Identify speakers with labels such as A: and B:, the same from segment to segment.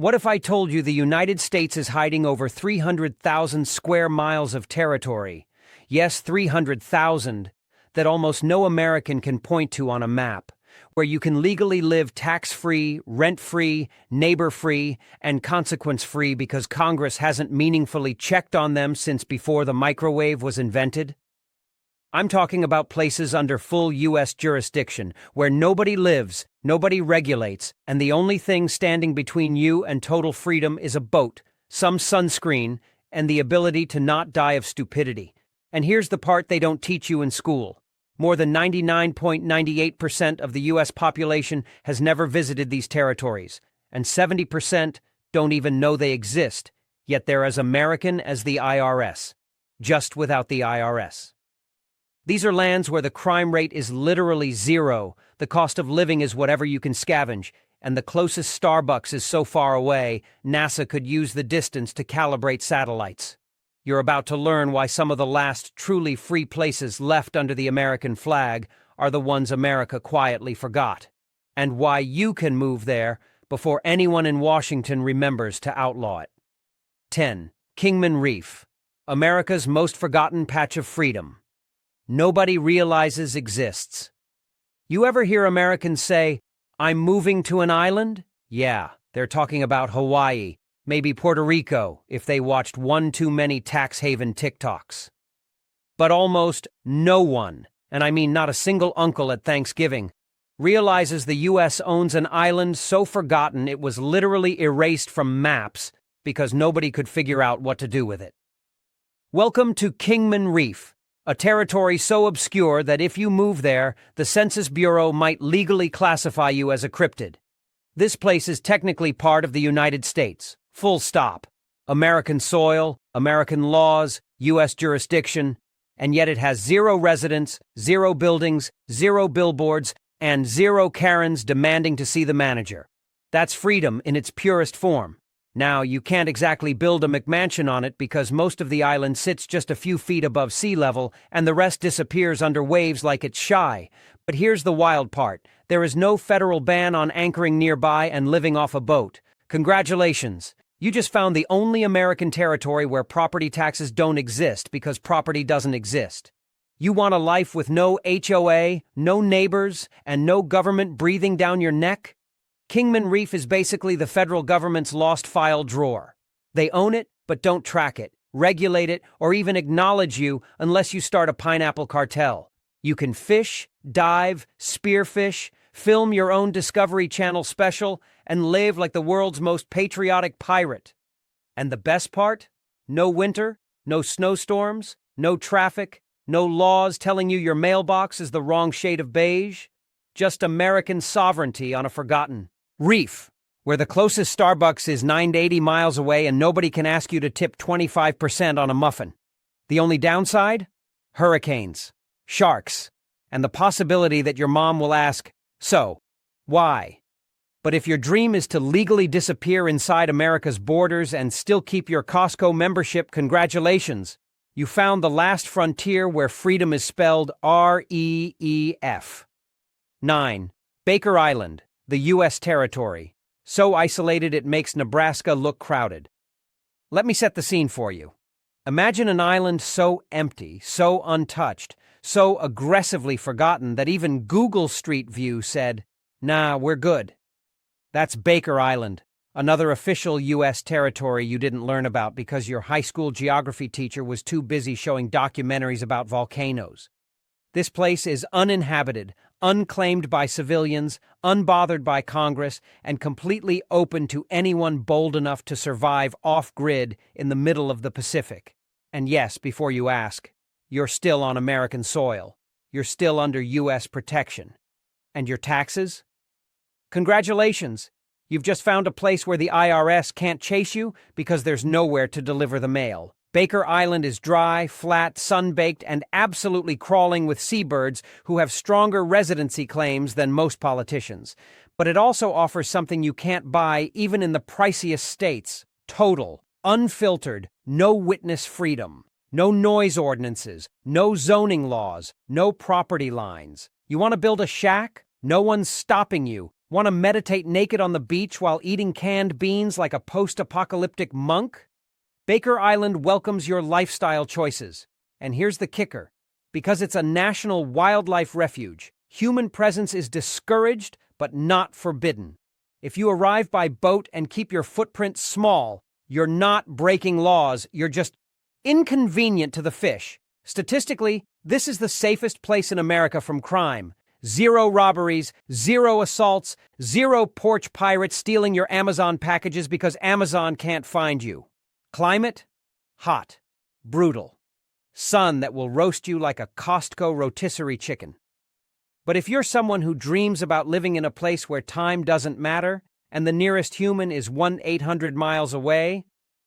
A: What if I told you the United States is hiding over 300,000 square miles of territory? Yes, 300,000, that almost no American can point to on a map, where you can legally live tax-free, rent-free, neighbor-free, and consequence-free because Congress hasn't meaningfully checked on them since before the microwave was invented? I'm talking about places under full U.S. jurisdiction, where nobody lives, nobody regulates, and the only thing standing between you and total freedom is a boat, some sunscreen, and the ability to not die of stupidity. And here's the part they don't teach you in school. More than 99.98% of the U.S. population has never visited these territories, and 70% don't even know they exist, yet they're as American as the IRS, just without the IRS. These are lands where the crime rate is literally zero, the cost of living is whatever you can scavenge, and the closest Starbucks is so far away, NASA could use the distance to calibrate satellites. You're about to learn why some of the last truly free places left under the American flag are the ones America quietly forgot, and why you can move there before anyone in Washington remembers to outlaw it. 10. Kingman Reef, America's most forgotten patch of freedom. Nobody realizes exists. You ever hear Americans say, "I'm moving to an island"? Yeah, they're talking about Hawaii, maybe Puerto Rico, if they watched one too many tax haven TikToks. But almost no one, and I mean not a single uncle at Thanksgiving, realizes the U.S. owns an island so forgotten it was literally erased from maps because nobody could figure out what to do with it. Welcome to Kingman Reef, a territory so obscure that if you move there, the Census Bureau might legally classify you as a cryptid. This place is technically part of the United States. Full stop. American soil, American laws, U.S. jurisdiction, and yet it has zero residents, zero buildings, zero billboards, and zero Karens demanding to see the manager. That's freedom in its purest form. Now, you can't exactly build a McMansion on it because most of the island sits just a few feet above sea level and the rest disappears under waves like it's shy. But here's the wild part. There is no federal ban on anchoring nearby and living off a boat. Congratulations. You just found the only American territory where property taxes don't exist because property doesn't exist. You want a life with no HOA, no neighbors, and no government breathing down your neck? Kingman Reef is basically the federal government's lost file drawer. They own it, but don't track it, regulate it, or even acknowledge you unless you start a pineapple cartel. You can fish, dive, spearfish, film your own Discovery Channel special, and live like the world's most patriotic pirate. And the best part? No winter, no snowstorms, no traffic, no laws telling you your mailbox is the wrong shade of beige. Just American sovereignty on a forgotten reef, where the closest Starbucks is 90 miles away and nobody can ask you to tip 25% on a muffin. The only downside? Hurricanes, sharks, and the possibility that your mom will ask, "So, why?" But if your dream is to legally disappear inside America's borders and still keep your Costco membership, congratulations. You found the last frontier where freedom is spelled REEF. 9. Baker Island, the U.S. territory. So isolated it makes Nebraska look crowded. Let me set the scene for you. Imagine an island so empty, so untouched, so aggressively forgotten that even Google Street View said, "Nah, we're good." That's Baker Island, another official U.S. territory you didn't learn about because your high school geography teacher was too busy showing documentaries about volcanoes. This place is uninhabited, unclaimed by civilians, unbothered by Congress, and completely open to anyone bold enough to survive off-grid in the middle of the Pacific. And yes, before you ask, you're still on American soil. You're still under U.S. protection. And your taxes? Congratulations! You've just found a place where the IRS can't chase you because there's nowhere to deliver the mail. Baker Island is dry, flat, sun-baked, and absolutely crawling with seabirds who have stronger residency claims than most politicians. But it also offers something you can't buy even in the priciest states: total, unfiltered, no-witness freedom. No noise ordinances, no zoning laws, no property lines. You want to build a shack? No one's stopping you. Want to meditate naked on the beach while eating canned beans like a post-apocalyptic monk? Baker Island welcomes your lifestyle choices. And here's the kicker. Because it's a national wildlife refuge, human presence is discouraged but not forbidden. If you arrive by boat and keep your footprint small, you're not breaking laws, you're just inconvenient to the fish. Statistically, this is the safest place in America from crime. 0 robberies, 0 assaults, 0 porch pirates stealing your Amazon packages because Amazon can't find you. Climate? Hot. Brutal. Sun that will roast you like a Costco rotisserie chicken. But if you're someone who dreams about living in a place where time doesn't matter and the nearest human is 1-800 miles away,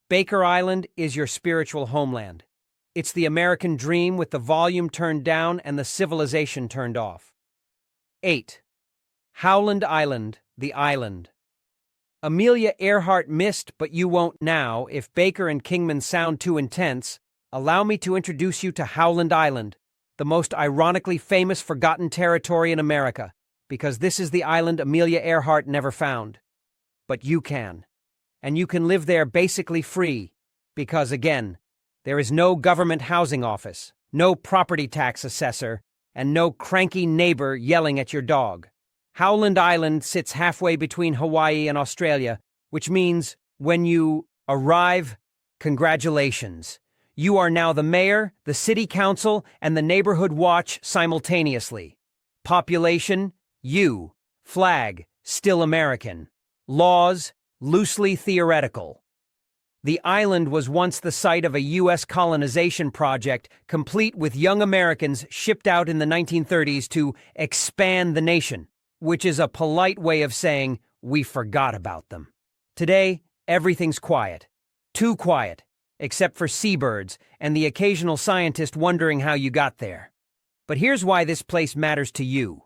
A: Baker Island is your spiritual homeland. It's the American dream with the volume turned down and the civilization turned off. 8. Howland Island, the island. Amelia Earhart missed, but you won't now. If Baker and Kingman sound too intense, allow me to introduce you to Howland Island, the most ironically famous forgotten territory in America, because this is the island Amelia Earhart never found. But you can. And you can live there basically free, because again, there is no government housing office, no property tax assessor, and no cranky neighbor yelling at your dog. Howland Island sits halfway between Hawaii and Australia, which means when you arrive, congratulations. You are now the mayor, the city council, and the neighborhood watch simultaneously. Population, you. Flag, still American. Laws, loosely theoretical. The island was once the site of a U.S. colonization project, complete with young Americans shipped out in the 1930s to expand the nation, which is a polite way of saying we forgot about them. Today, everything's quiet. Too quiet. Except for seabirds and the occasional scientist wondering how you got there. But here's why this place matters to you.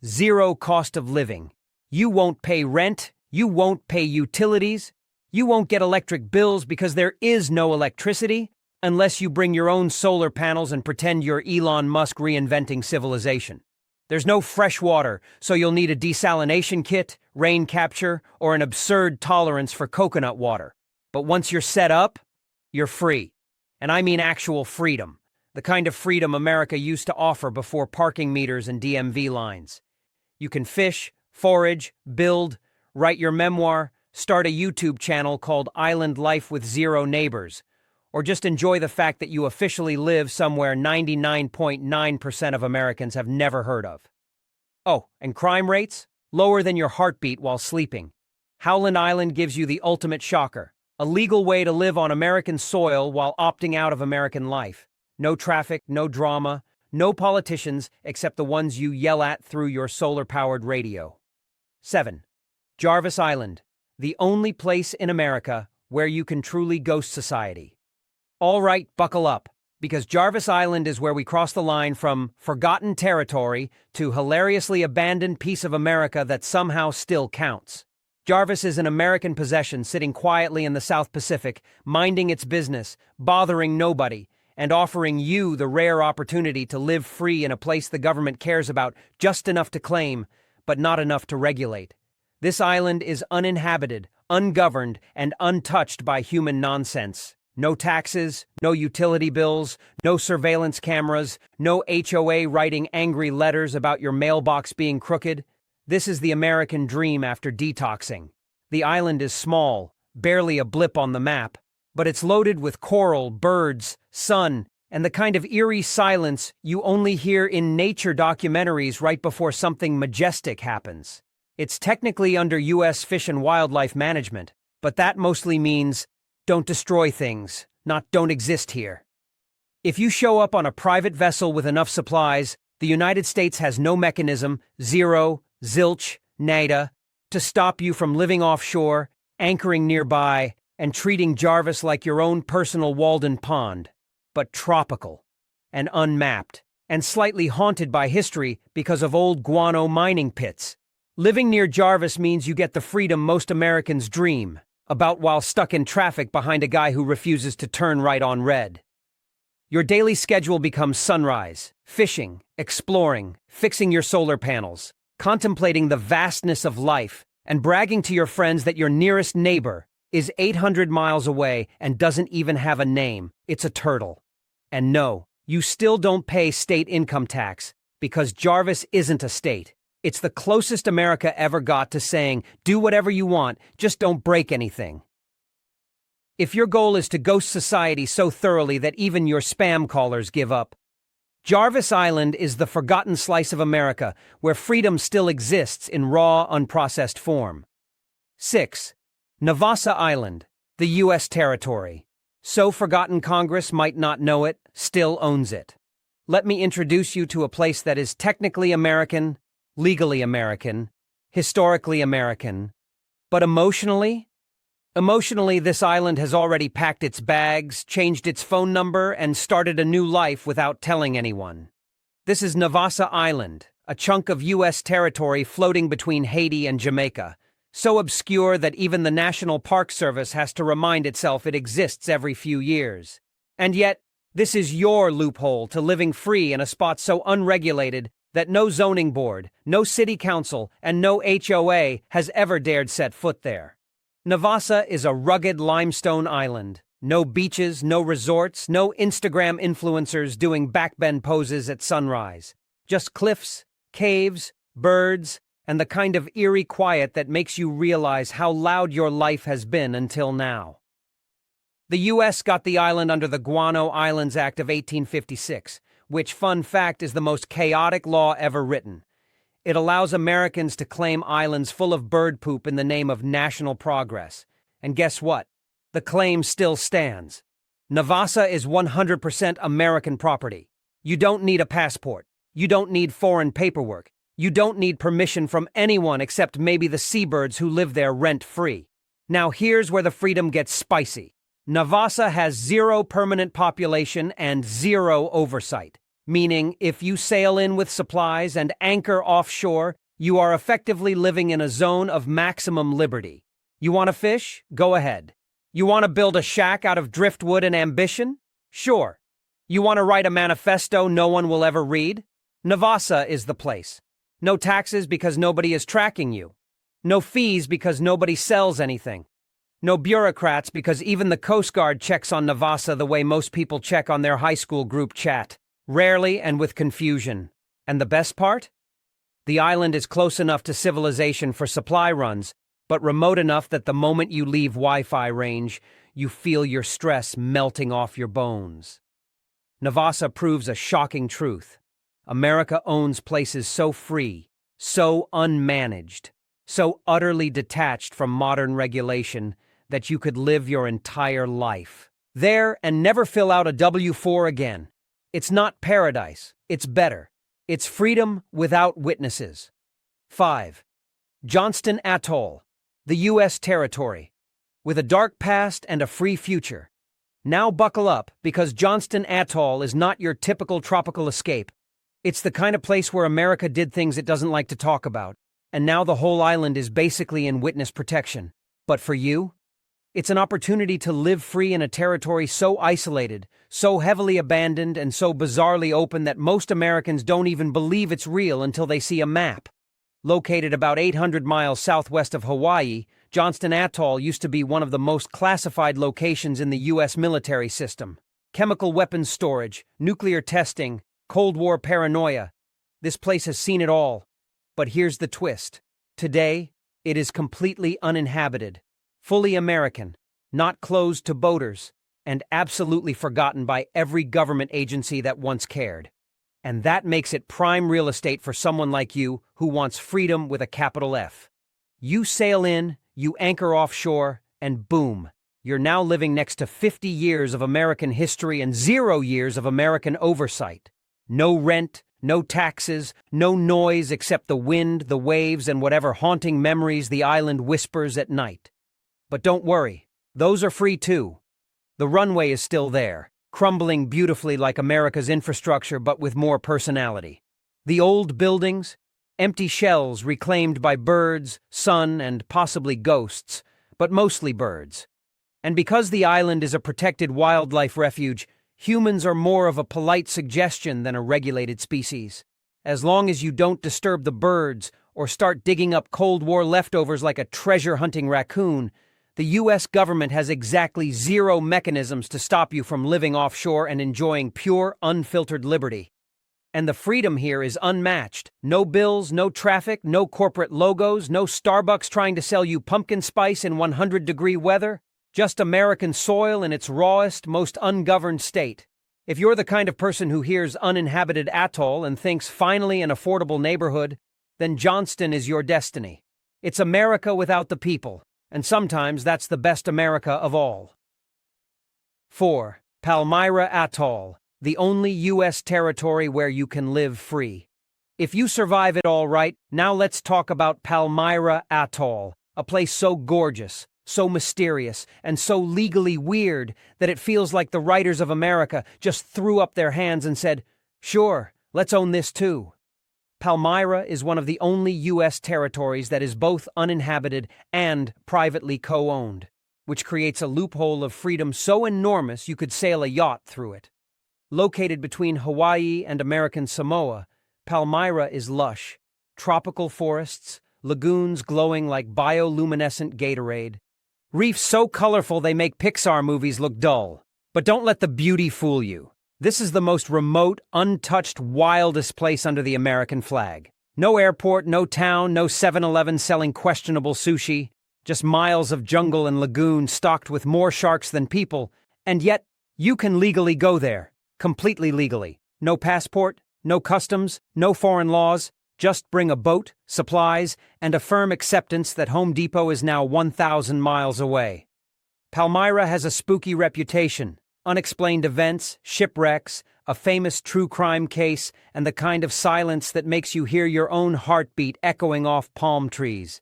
A: 0 cost of living. You won't pay rent, you won't pay utilities, you won't get electric bills because there is no electricity, unless you bring your own solar panels and pretend you're Elon Musk reinventing civilization. There's no fresh water, so you'll need a desalination kit, rain capture, or an absurd tolerance for coconut water. But once you're set up, you're free. And I mean actual freedom. The kind of freedom America used to offer before parking meters and DMV lines. You can fish, forage, build, write your memoir, start a YouTube channel called Island Life with 0 Neighbors, or just enjoy the fact that you officially live somewhere 99.9% of Americans have never heard of. Oh, and crime rates? Lower than your heartbeat while sleeping. Howland Island gives you the ultimate shocker. A legal way to live on American soil while opting out of American life. No traffic, no drama, no politicians except the ones you yell at through your solar-powered radio. 7. Jarvis Island, the only place in America where you can truly ghost society. All right, buckle up, because Jarvis Island is where we cross the line from forgotten territory to hilariously abandoned piece of America that somehow still counts. Jarvis is an American possession sitting quietly in the South Pacific, minding its business, bothering nobody, and offering you the rare opportunity to live free in a place the government cares about just enough to claim, but not enough to regulate. This island is uninhabited, ungoverned, and untouched by human nonsense. No taxes, no utility bills, no surveillance cameras, no HOA writing angry letters about your mailbox being crooked. This is the American dream after detoxing. The island is small, barely a blip on the map, but it's loaded with coral, birds, sun, and the kind of eerie silence you only hear in nature documentaries right before something majestic happens. It's technically under U.S. Fish and Wildlife Management, but that mostly means don't destroy things, not don't exist here. If you show up on a private vessel with enough supplies, the United States has no mechanism, zero, zilch, nada, to stop you from living offshore, anchoring nearby, and treating Jarvis like your own personal Walden Pond, but tropical, and unmapped, and slightly haunted by history because of old guano mining pits. Living near Jarvis means you get the freedom most Americans dream about while stuck in traffic behind a guy who refuses to turn right on red. Your daily schedule becomes sunrise, fishing, exploring, fixing your solar panels, contemplating the vastness of life, and bragging to your friends that your nearest neighbor is 800 miles away and doesn't even have a name. It's a turtle. And no, you still don't pay state income tax, because Jarvis isn't a state. It's the closest America ever got to saying, do whatever you want, just don't break anything. If your goal is to ghost society so thoroughly that even your spam callers give up, Jarvis Island is the forgotten slice of America where freedom still exists in raw, unprocessed form. 6. Navassa Island, the U.S. territory. So forgotten Congress might not know it, still owns it. Let me introduce you to a place that is technically American, legally American, historically American, but emotionally? Emotionally, this island has already packed its bags, changed its phone number, and started a new life without telling anyone. This is Navassa Island, a chunk of U.S. territory floating between Haiti and Jamaica, so obscure that even the National Park Service has to remind itself it exists every few years. And yet, this is your loophole to living free in a spot so unregulated that no zoning board, no city council, and no HOA has ever dared set foot there. Navassa is a rugged limestone island. No beaches, no resorts, no Instagram influencers doing backbend poses at sunrise. Just cliffs, caves, birds, and the kind of eerie quiet that makes you realize how loud your life has been until now. The U.S. got the island under the Guano Islands Act of 1856, which, fun fact, is the most chaotic law ever written. It allows Americans to claim islands full of bird poop in the name of national progress. And guess what? The claim still stands. Navassa is 100% American property. You don't need a passport. You don't need foreign paperwork. You don't need permission from anyone except maybe the seabirds who live there rent-free. Now here's where the freedom gets spicy. Navassa has 0 permanent population and 0 oversight. Meaning, if you sail in with supplies and anchor offshore, you are effectively living in a zone of maximum liberty. You want to fish? Go ahead. You want to build a shack out of driftwood and ambition? Sure. You want to write a manifesto no one will ever read? Navassa is the place. No taxes because nobody is tracking you. No fees because nobody sells anything. No bureaucrats because even the Coast Guard checks on Navassa the way most people check on their high school group chat. Rarely and with confusion. And the best part? The island is close enough to civilization for supply runs, but remote enough that the moment you leave Wi-Fi range, you feel your stress melting off your bones. Navassa proves a shocking truth. America owns places so free, so unmanaged, so utterly detached from modern regulation that you could live your entire life there and never fill out a W-4 again. It's not paradise, it's better. It's freedom without witnesses. 5. Johnston Atoll, the U.S. territory, with a dark past and a free future. Now buckle up, because Johnston Atoll is not your typical tropical escape. It's the kind of place where America did things it doesn't like to talk about, and now the whole island is basically in witness protection. But for you, it's an opportunity to live free in a territory so isolated, so heavily abandoned, and so bizarrely open that most Americans don't even believe it's real until they see a map. Located about 800 miles southwest of Hawaii, Johnston Atoll used to be one of the most classified locations in the U.S. military system. Chemical weapons storage, nuclear testing, Cold War paranoia. This place has seen it all. But here's the twist. Today, it is completely uninhabited. Fully American, not closed to boaters, and absolutely forgotten by every government agency that once cared. And that makes it prime real estate for someone like you who wants freedom with a capital F. You sail in, you anchor offshore, and boom, you're now living next to 50 years of American history and 0 years of American oversight. No rent, no taxes, no noise except the wind, the waves, and whatever haunting memories the island whispers at night. But don't worry, those are free too. The runway is still there, crumbling beautifully like America's infrastructure but with more personality. The old buildings, empty shells reclaimed by birds, sun, and possibly ghosts, but mostly birds. And because the island is a protected wildlife refuge, humans are more of a polite suggestion than a regulated species. As long as you don't disturb the birds or start digging up Cold War leftovers like a treasure-hunting raccoon, the U.S. government has exactly zero mechanisms to stop you from living offshore and enjoying pure, unfiltered liberty. And the freedom here is unmatched. No bills, no traffic, no corporate logos, no Starbucks trying to sell you pumpkin spice in 100-degree weather. Just American soil in its rawest, most ungoverned state. If you're the kind of person who hears uninhabited atoll and thinks finally an affordable neighborhood, then Johnston is your destiny. It's America without the people, and sometimes that's the best America of all. 4. Palmyra Atoll, the only U.S. territory where you can live free. If you survive it all right, now let's talk about Palmyra Atoll, a place so gorgeous, so mysterious, and so legally weird that it feels like the writers of America just threw up their hands and said, "Sure, let's own this too." Palmyra is one of the only U.S. territories that is both uninhabited and privately co-owned, which creates a loophole of freedom so enormous you could sail a yacht through it. Located between Hawaii and American Samoa, Palmyra is lush. Tropical forests, lagoons glowing like bioluminescent Gatorade. Reefs so colorful they make Pixar movies look dull. But don't let the beauty fool you. This is the most remote, untouched, wildest place under the American flag. No airport, no town, no 7-Eleven selling questionable sushi. Just miles of jungle and lagoon stocked with more sharks than people. And yet, you can legally go there. Completely legally. No passport, no customs, no foreign laws. Just bring a boat, supplies, and a firm acceptance that Home Depot is now 1,000 miles away. Palmyra has a spooky reputation. Unexplained events, shipwrecks, a famous true crime case, and the kind of silence that makes you hear your own heartbeat echoing off palm trees.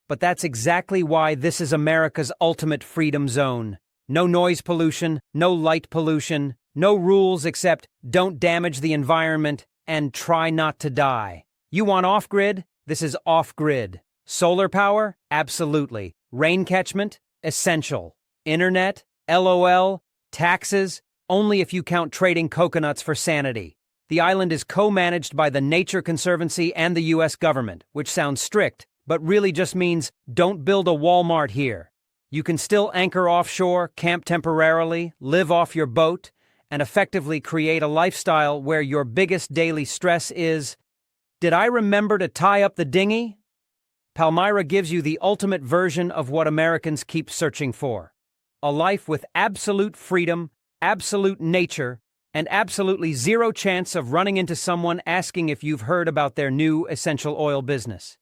A: But that's exactly why this is America's ultimate freedom zone. No noise pollution, no light pollution, no rules except don't damage the environment and try not to die. You want off-grid? This is off-grid. Solar power? Absolutely. Rain catchment? Essential. Internet? LOL. Taxes? Only if you count trading coconuts for sanity. The island is co-managed by the Nature Conservancy and the U.S. government, which sounds strict, but really just means don't build a Walmart here. You can still anchor offshore, camp temporarily, live off your boat, and effectively create a lifestyle where your biggest daily stress is, "Did I remember to tie up the dinghy?" Palmyra gives you the ultimate version of what Americans keep searching for. A life with absolute freedom, absolute nature, and absolutely zero chance of running into someone asking if you've heard about their new essential oil business.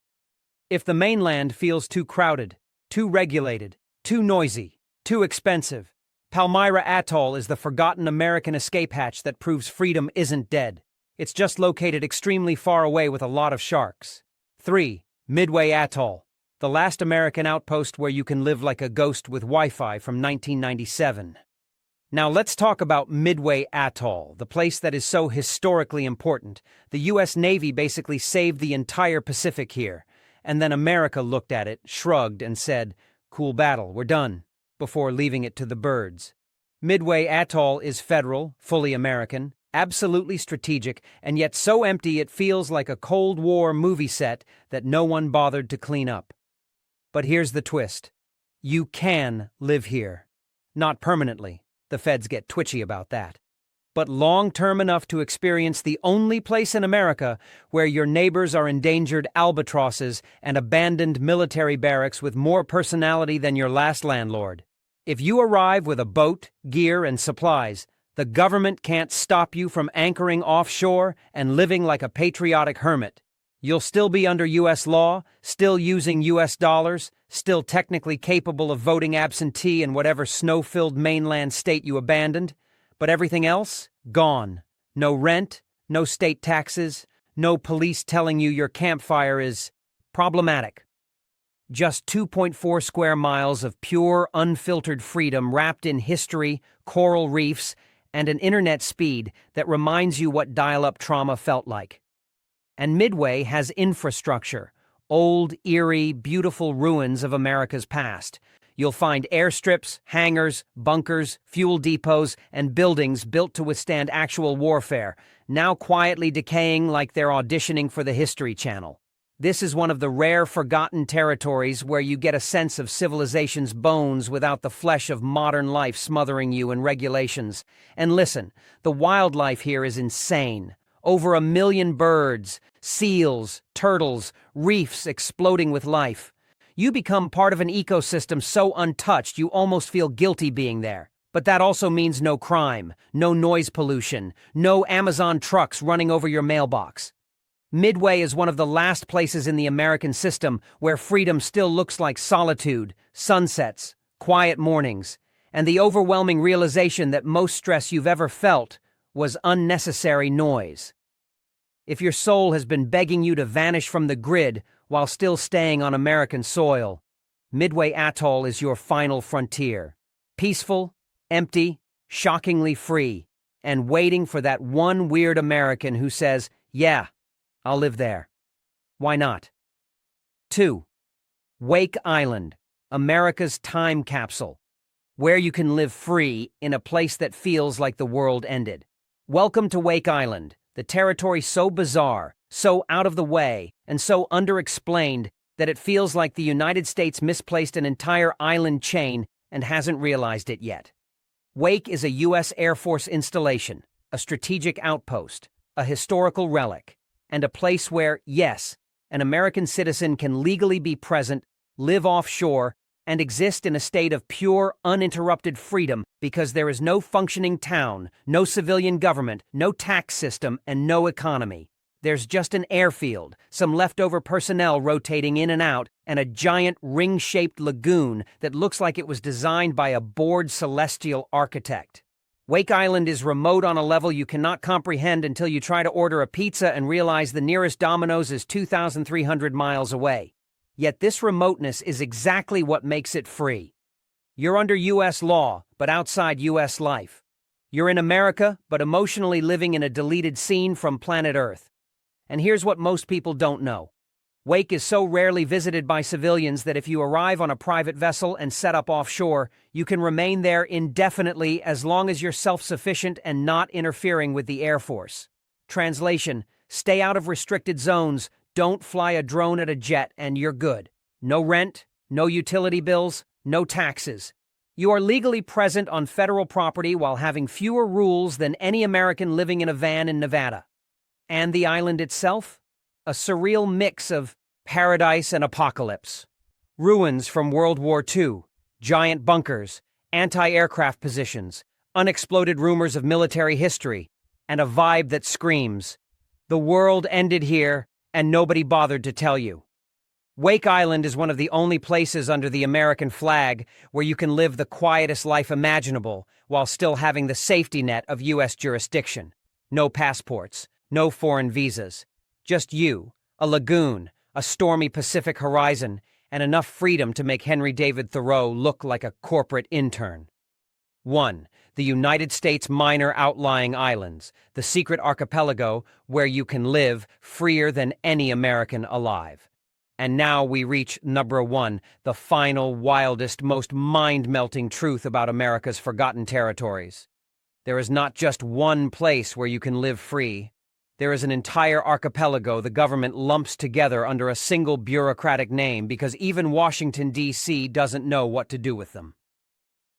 A: If the mainland feels too crowded, too regulated, too noisy, too expensive, Palmyra Atoll is the forgotten American escape hatch that proves freedom isn't dead. It's just located extremely far away with a lot of sharks. 3. Midway Atoll, the last American outpost where you can live like a ghost with Wi-Fi from 1997. Now let's talk about Midway Atoll, the place that is so historically important. The U.S. Navy basically saved the entire Pacific here, and then America looked at it, shrugged, and said, "Cool battle, we're done," before leaving it to the birds. Midway Atoll is federal, fully American, absolutely strategic, and yet so empty it feels like a Cold War movie set that no one bothered to clean up. But here's the twist. You can live here. Not permanently. The feds get twitchy about that. But long-term enough to experience the only place in America where your neighbors are endangered albatrosses and abandoned military barracks with more personality than your last landlord. If you arrive with a boat, gear, and supplies, the government can't stop you from anchoring offshore and living like a patriotic hermit. You'll still be under U.S. law, still using U.S. dollars, still technically capable of voting absentee in whatever snow-filled mainland state you abandoned, but everything else? Gone. No rent, no state taxes, no police telling you your campfire is problematic. Just 2.4 square miles of pure, unfiltered freedom wrapped in history, coral reefs, and an internet speed that reminds you what dial-up trauma felt like. And Midway has infrastructure, old, eerie, beautiful ruins of America's past. You'll find airstrips, hangars, bunkers, fuel depots, and buildings built to withstand actual warfare, now quietly decaying like they're auditioning for the History Channel. This is one of the rare forgotten territories where you get a sense of civilization's bones without the flesh of modern life smothering you in regulations. And listen, the wildlife here is insane. Over 1 million birds, seals, turtles, reefs exploding with life. You become part of an ecosystem so untouched you almost feel guilty being there. But that also means no crime, no noise pollution, no Amazon trucks running over your mailbox. Midway is one of the last places in the American system where freedom still looks like solitude, sunsets, quiet mornings, and the overwhelming realization that most stress you've ever felt was unnecessary noise. If your soul has been begging you to vanish from the grid while still staying on American soil, Midway Atoll is your final frontier. Peaceful, empty, shockingly free, and waiting for that one weird American who says, "Yeah, I'll live there." Why not? 2. Wake Island, America's time capsule, where you can live free in a place that feels like the world ended. Welcome to Wake Island, the territory so bizarre, so out of the way, and so underexplained that it feels like the United States misplaced an entire island chain and hasn't realized it yet. Wake is a U.S. Air Force installation, a strategic outpost, a historical relic, and a place where, yes, an American citizen can legally be present, live offshore, and exist in a state of pure, uninterrupted freedom because there is no functioning town, no civilian government, no tax system, and no economy. There's just an airfield, some leftover personnel rotating in and out, and a giant ring-shaped lagoon that looks like it was designed by a bored celestial architect. Wake Island is remote on a level you cannot comprehend until you try to order a pizza and realize the nearest Domino's is 2,300 miles away. Yet this remoteness is exactly what makes it free. You're under U.S. law, but outside U.S. life. You're in America, but emotionally living in a deleted scene from planet Earth. And here's what most people don't know. Wake is so rarely visited by civilians that if you arrive on a private vessel and set up offshore, you can remain there indefinitely as long as you're self-sufficient and not interfering with the Air Force. Translation: stay out of restricted zones, don't fly a drone at a jet, and you're good. No rent, no utility bills, no taxes. You are legally present on federal property while having fewer rules than any American living in a van in Nevada. And the island itself? A surreal mix of paradise and apocalypse. Ruins from World War II, giant bunkers, anti-aircraft positions, unexploded rumors of military history, and a vibe that screams, "The world ended here, and nobody bothered to tell you." Wake Island is one of the only places under the American flag where you can live the quietest life imaginable while still having the safety net of U.S. jurisdiction. No passports, no foreign visas. Just you, a lagoon, a stormy Pacific horizon, and enough freedom to make Henry David Thoreau look like a corporate intern. 1. The United States Minor Outlying Islands, the secret archipelago where you can live freer than any American alive. And now we reach number 1, the final, wildest, most mind-melting truth about America's forgotten territories. There is not just one place where you can live free. There is an entire archipelago the government lumps together under a single bureaucratic name because even Washington, D.C. doesn't know what to do with them.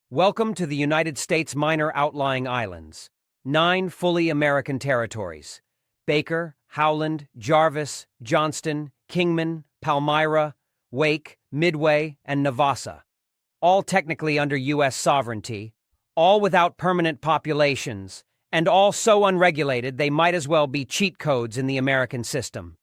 A: Welcome to the United States Minor Outlying Islands. 9 fully American territories: Baker, Howland, Jarvis, Johnston, Kingman, Palmyra, Wake, Midway, and Navassa. All technically under U.S. sovereignty, all without permanent populations, and all so unregulated they might as well be cheat codes in the American system.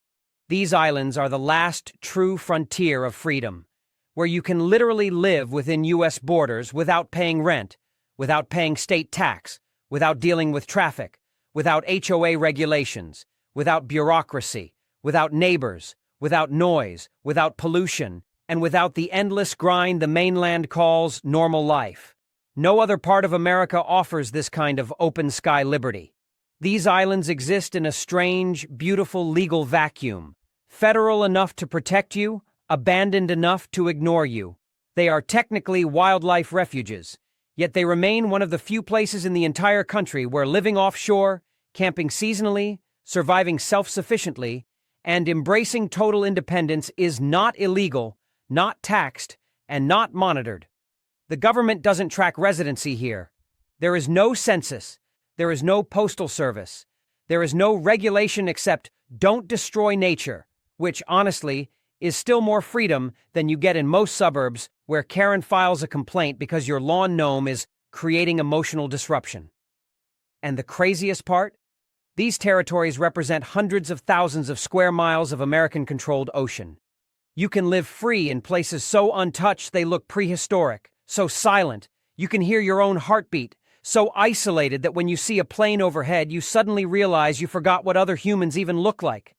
A: These islands are the last true frontier of freedom, where you can literally live within U.S. borders without paying rent, without paying state tax, without dealing with traffic, without HOA regulations, without bureaucracy, without neighbors, without noise, without pollution, and without the endless grind the mainland calls normal life. No other part of America offers this kind of open-sky liberty. These islands exist in a strange, beautiful legal vacuum, federal enough to protect you, abandoned enough to ignore you. They are technically wildlife refuges, yet they remain one of the few places in the entire country where living offshore, camping seasonally, surviving self-sufficiently, And embracing total independence is not illegal, not taxed, and not monitored. The government doesn't track residency here. There is no census. There is no postal service. There is no regulation except don't destroy nature, which, honestly, is still more freedom than you get in most suburbs where Karen files a complaint because your lawn gnome is creating emotional disruption. And the craziest part? These territories represent hundreds of thousands of square miles of American-controlled ocean. You can live free in places so untouched they look prehistoric, so silent, you can hear your own heartbeat, so isolated that when you see a plane overhead, you suddenly realize you forgot what other humans even look like.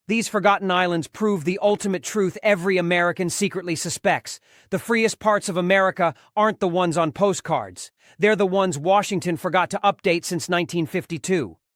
A: These forgotten islands prove the ultimate truth every American secretly suspects. The freest parts of America aren't the ones on postcards. They're the ones Washington forgot to update since 1952.